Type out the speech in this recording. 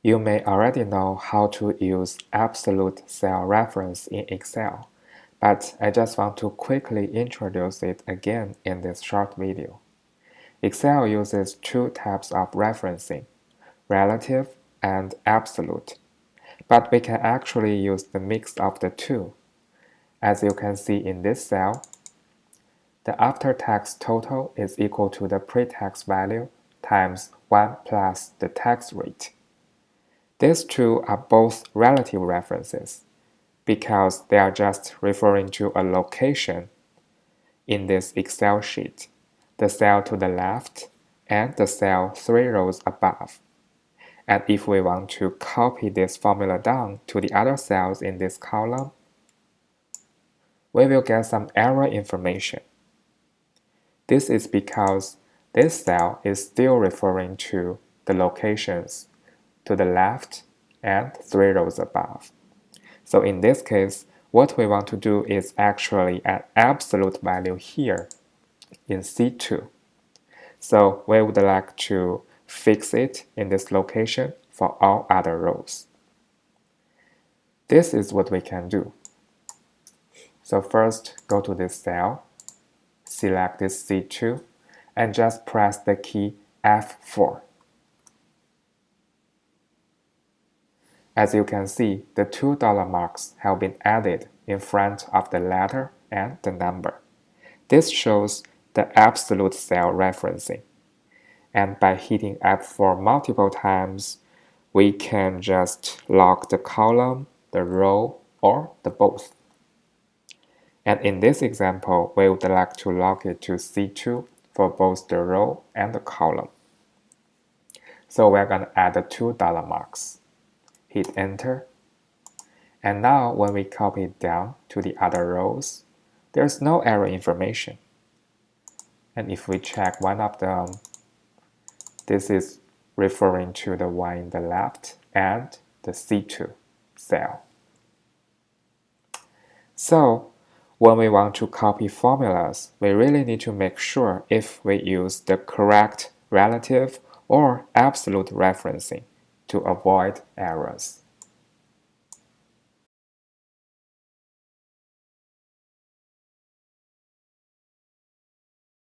You may already know how to use absolute cell reference in Excel, but I just want to quickly introduce it again in this short video. Excel uses two types of referencing, relative and absolute, but we can actually use the mix of the two. As you can see in this cell, the after-tax total is equal to the pre-tax value times 1 plus the tax rate. These two are both relative references because they are just referring to a location in this Excel sheet, the cell to the left and the cell 3 rows above. And if we want to copy this formula down to the other cells in this column, we will get some error information. This is because this cell is still referring to the locations to the left and 3 rows above. So in this case, what we want to do is actually an absolute value here in C2. So we would like to fix it in this location for all other rows. This is what we can do. So first, go to this cell, select this C2, and just press the key F4. As you can see, the $2 marks have been added in front of the letter and the number. This shows the absolute cell referencing. And by hitting F4 multiple times, we can just lock the column, the row, or the both. And in this example, we would like to lock it to C2 for both the row and the column. So we're going to add the $2 marks. Hit enter. And now when we copy it down to the other rows, there's no error information. And if we check one of them, this is referring to the one in the left and the C2 cell. So when we want to copy formulas, we really need to make sure if we use the correct relative or absolute referencing to avoid errors.